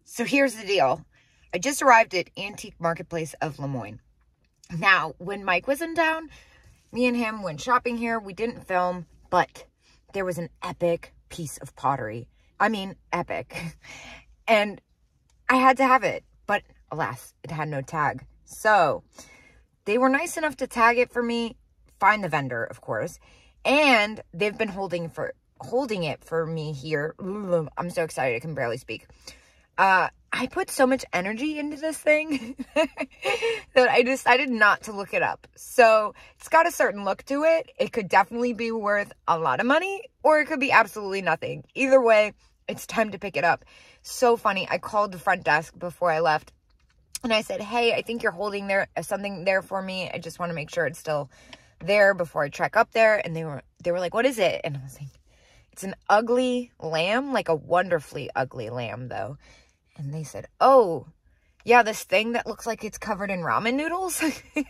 So here's the deal. I just arrived at Antique Marketplace of Lemoyne. Now, when Mike was in town, me and him went shopping here. We didn't film, but there was an epic piece of pottery. I mean, epic. And I had to have it, but alas, it had no tag. So they were nice enough to tag it for me, find the vendor, of course, and they've been holding it for me here. I'm so excited, I can barely speak. I put so much energy into this thing that I decided not to look it up. So it's got a certain look to it. It could definitely be worth a lot of money, or it could be absolutely nothing. Either way, it's time to pick it up. So funny. I called the front desk before I left and I said, hey, I think you're holding something there for me. I just want to make sure it's still there before I trek up there. And they were like, what is it? And I was like, it's an ugly lamb, like a wonderfully ugly lamb though. And they said, oh, yeah, this thing that looks like it's covered in ramen noodles. And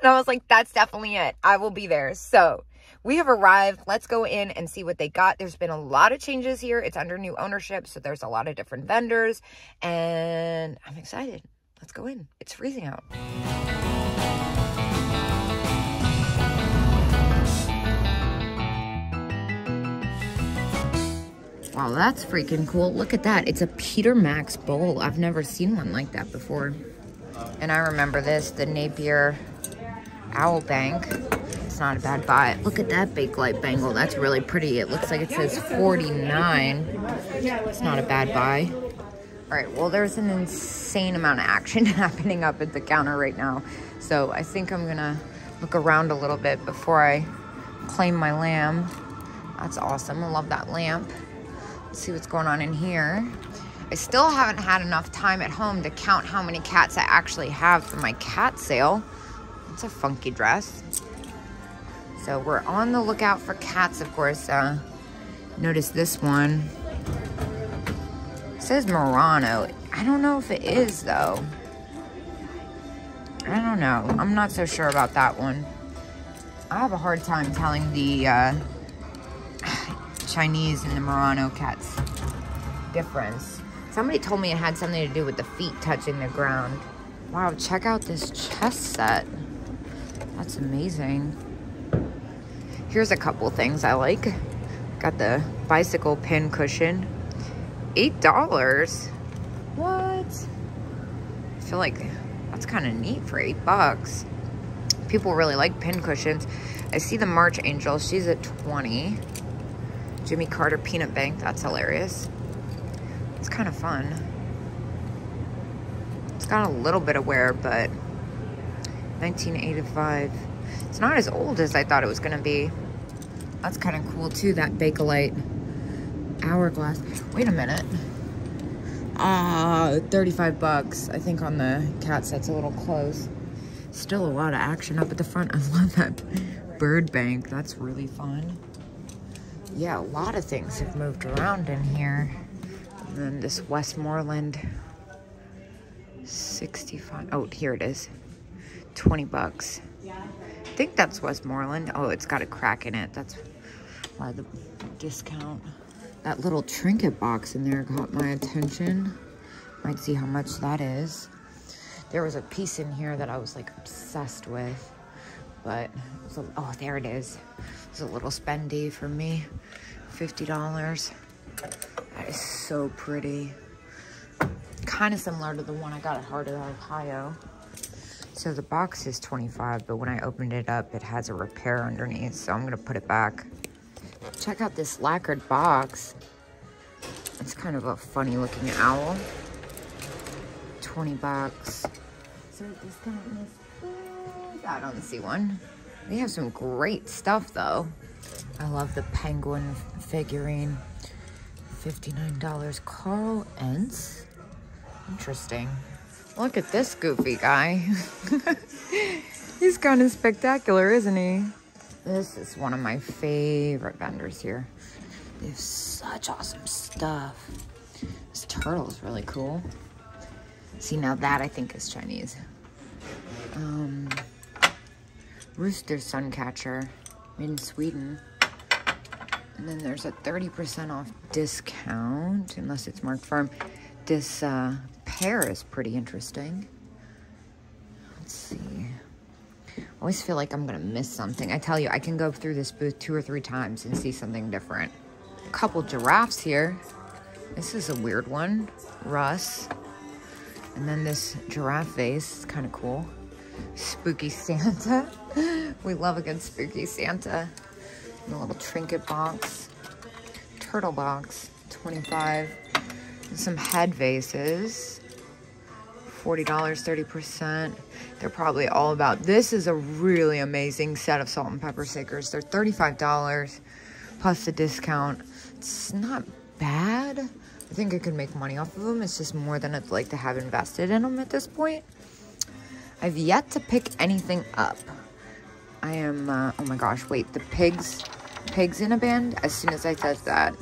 I was like, that's definitely it. I will be there. So we have arrived. Let's go in and see what they got. There's been a lot of changes here. It's under new ownership, so there's a lot of different vendors. And I'm excited. Let's go in. It's freezing out. Wow, that's freaking cool. Look at that. It's a Peter Max bowl. I've never seen one like that before. And I remember this, the Napier Owl Bank. It's not a bad buy. Look at that Bakelite bangle. That's really pretty. It looks like it says 49. It's not a bad buy. All right, well, there's an insane amount of action happening up at the counter right now. So I think I'm gonna look around a little bit before I claim my lamb. That's awesome. I love that lamp. See what's going on in here. I still haven't had enough time at home to count how many cats I actually have for my cat sale. It's a funky dress. So we're on the lookout for cats, of course. Notice this one. It says Murano. I don't know if it is though. I don't know. I'm not so sure about that one. I have a hard time telling the Chinese and the Murano cats difference. Somebody told me it had something to do with the feet touching the ground. Wow, check out this chess set. That's amazing. Here's a couple things I like. Got the bicycle pin cushion. $8. What? I feel like that's kind of neat for $8. People really like pin cushions. I see the March Angel. She's at 20. Jimmy Carter Peanut Bank. That's hilarious. It's kind of fun. It's got a little bit of wear, but 1985. It's not as old as I thought it was going to be. That's kind of cool too, that Bakelite hourglass. Wait a minute. 35 bucks. I think on the cat set's a little close. Still a lot of action up at the front. I love that bird bank. That's really fun. Yeah, a lot of things have moved around in here. And then this Westmoreland 65. Oh, here it is. 20 bucks. I think that's Westmoreland. Oh, it's got a crack in it. That's why the discount. That little trinket box in there caught my attention. Might see how much that is. There was a piece in here that I was like obsessed with. But, oh, there it is. It's a little spendy for me. $50. That is so pretty. Kind of similar to the one I got at Heart of Ohio. So the box is $25, but when I opened it up, it has a repair underneath. So I'm going to put it back. Check out this lacquered box. It's kind of a funny looking owl. 20 bucks. Is there a discount in this? I don't see one. They have some great stuff though. I love the penguin figurine. $59. Carl Entz. Interesting. Look at this goofy guy. He's kind of spectacular, isn't he? This is one of my favorite vendors here. They have such awesome stuff. This turtle is really cool. See, now that I think is Chinese. Rooster Suncatcher, made in Sweden. And then there's a 30% off discount, unless it's marked firm. This pear is pretty interesting. Let's see. I always feel like I'm gonna miss something. I tell you, I can go through this booth 2 or 3 times and see something different. A couple giraffes here. This is a weird one. Russ. And then this giraffe vase is kind of cool. Spooky Santa. We love a good spooky Santa. And a little trinket box. Turtle box. 25. And some head vases. $40, 30%. They're probably all about. This is a really amazing set of salt and pepper shakers. They're $35 plus the discount. It's not bad. I think I could make money off of them. It's just more than I'd like to have invested in them at this point. I've yet to pick anything up. I am, oh my gosh, wait, the pigs in a band? As soon as I said that.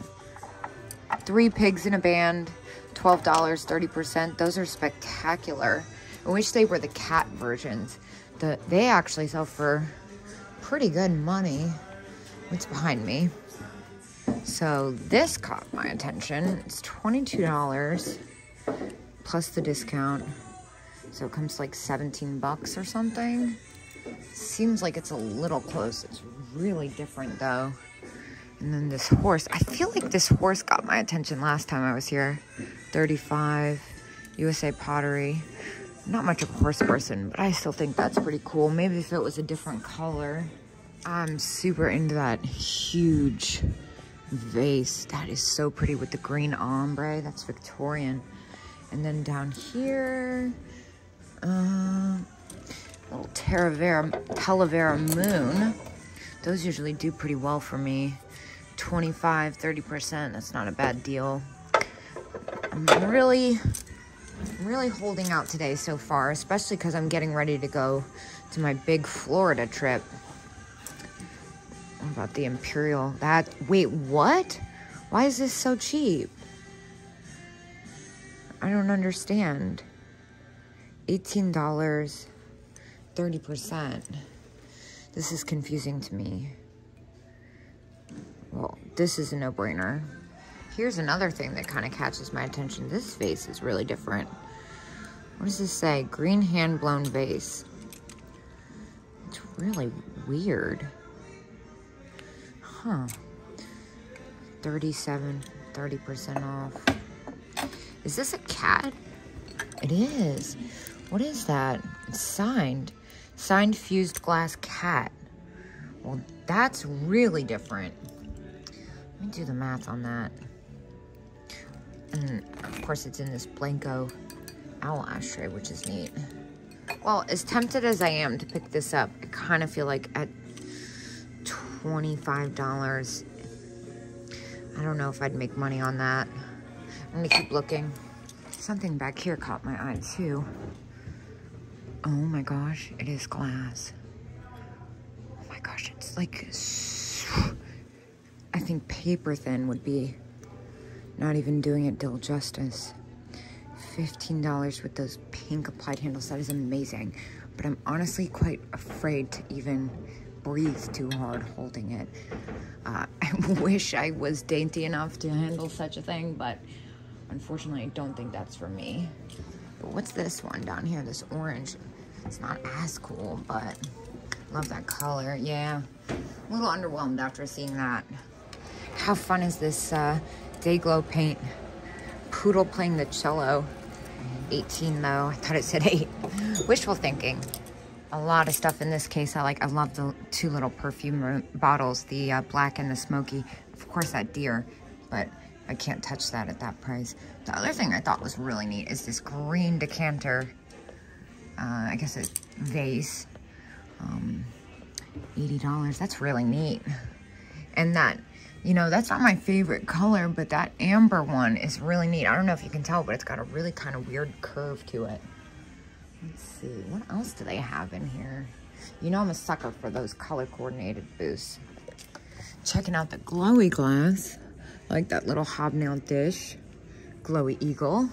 3 pigs in a band, $12, 30%. Those are spectacular. I wish they were the cat versions. They actually sell for pretty good money. What's behind me? So this caught my attention. It's $22 plus the discount. So it comes to like 17 bucks or something. Seems like it's a little close. It's really different though. And then this horse. I feel like this horse got my attention last time I was here. 35 USA Pottery. Not much of a horse person, but I still think that's pretty cool. Maybe if it was a different color. I'm super into that huge vase. That is so pretty with the green ombre. That's Victorian. And then down here, little Talavera moon. Those usually do pretty well for me. 25, 30%. That's not a bad deal. I'm really holding out today so far, especially because I'm getting ready to go to my big Florida trip. What about the Imperial? Wait, what? Why is this so cheap? I don't understand. $18, 30%. This is confusing to me. Well, this is a no-brainer. Here's another thing that kind of catches my attention. This vase is really different. What does this say? Green hand-blown vase. It's really weird. Huh. 30% off. Is this a cat? It is. What is that? It's signed. Signed fused glass cat. Well, that's really different. Let me do the math on that. And of course it's in this Blanco owl ashtray, which is neat. Well, as tempted as I am to pick this up, I kind of feel like at $25, I don't know if I'd make money on that. I'm gonna keep looking. Something back here caught my eye too. Oh my gosh, it is glass. Oh my gosh, it's like, I think paper thin would be not even doing it dull justice. $15 with those pink applied handles. That is amazing. But I'm honestly quite afraid to even breathe too hard holding it. I wish I was dainty enough to handle such a thing, but unfortunately I don't think that's for me. But what's this one down here? This orange. It's not as cool, but love that color. Yeah, a little underwhelmed after seeing that. How fun is this Dayglow paint? Poodle playing the cello. 18 though. I thought it said 8. Wishful thinking. A lot of stuff in this case I like. I love the 2 little perfume bottles, the black and the smoky. Of course that deer, but I can't touch that at that price. The other thing I thought was really neat is this green decanter. I guess a vase. $80. That's really neat. And that, you know, that's not my favorite color, but that amber one is really neat. I don't know if you can tell, but it's got a really kind of weird curve to it. Let's see, what else do they have in here? You know I'm a sucker for those color-coordinated booths. Checking out the glowy glass. I like that little hobnail dish. Glowy eagle.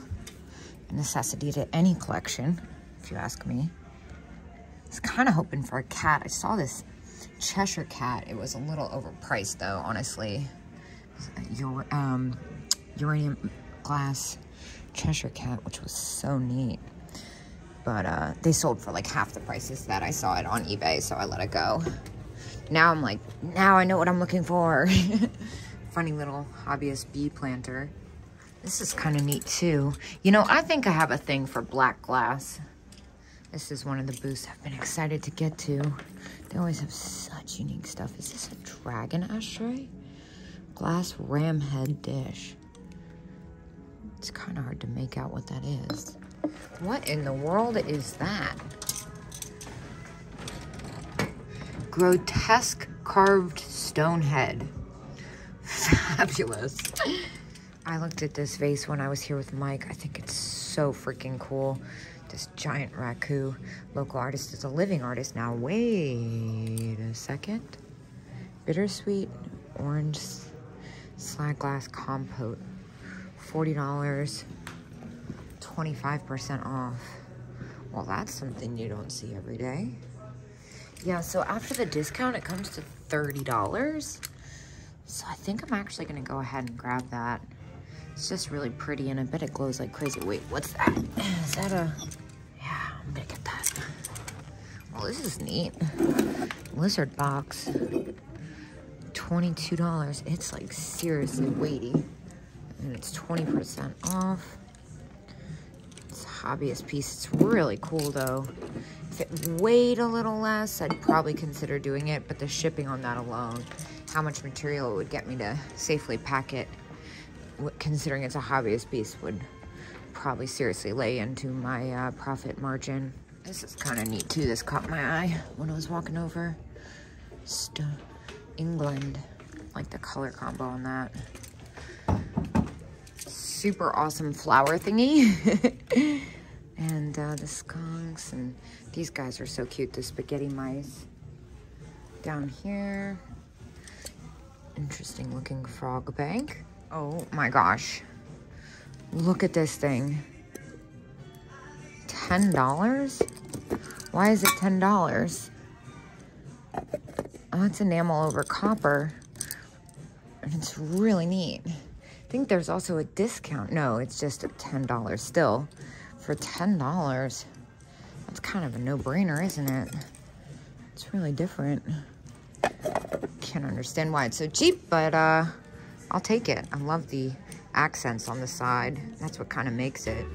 A necessity to any collection, if you ask me. I was kind of hoping for a cat. I saw this Cheshire cat. It was a little overpriced though, honestly. Uranium glass Cheshire cat, which was so neat. But they sold for like half the prices that I saw it on eBay, so I let it go. Now I'm like, now I know what I'm looking for. Funny little hobbyist bee planter. This is kind of neat too. You know, I think I have a thing for black glass. This is one of the booths I've been excited to get to. They always have such unique stuff. Is this a dragon ashtray? Glass ram head dish. It's kind of hard to make out what that is. What in the world is that? Grotesque carved stone head. Fabulous. I looked at this vase when I was here with Mike. I think it's so freaking cool. This giant raccoon. Local artist is a living artist now. Wait a second. Bittersweet orange slag glass compote. $40. 25% off. Well, that's something you don't see every day. Yeah, so after the discount, it comes to $30. So I think I'm actually gonna go ahead and grab that. It's just really pretty, and I bet it glows like crazy. Wait, what's that? Is that a... Yeah, I'm gonna get that. Well, this is neat. Lizard box. $22. It's like seriously weighty. And it's 20% off. It's a hobbyist piece. It's really cool though. If it weighed a little less, I'd probably consider doing it, but the shipping on that alone, how much material it would get me to safely pack it, considering it's a hobbyist piece, would probably seriously lay into my profit margin. This is kind of neat too. This caught my eye when I was walking over. England, like the color combo on that. Super awesome flower thingy. And the skunks, and these guys are so cute, the spaghetti mice. Down here, interesting looking frog bank. Oh my gosh. Look at this thing. $10? Why is it $10? Oh, it's enamel over copper. And it's really neat. I think there's also a discount. No, it's just at $10 still. For $10, that's kind of a no-brainer, isn't it? It's really different. Can't understand why it's so cheap, but I'll take it. I love the accents on the side. That's what kind of makes it.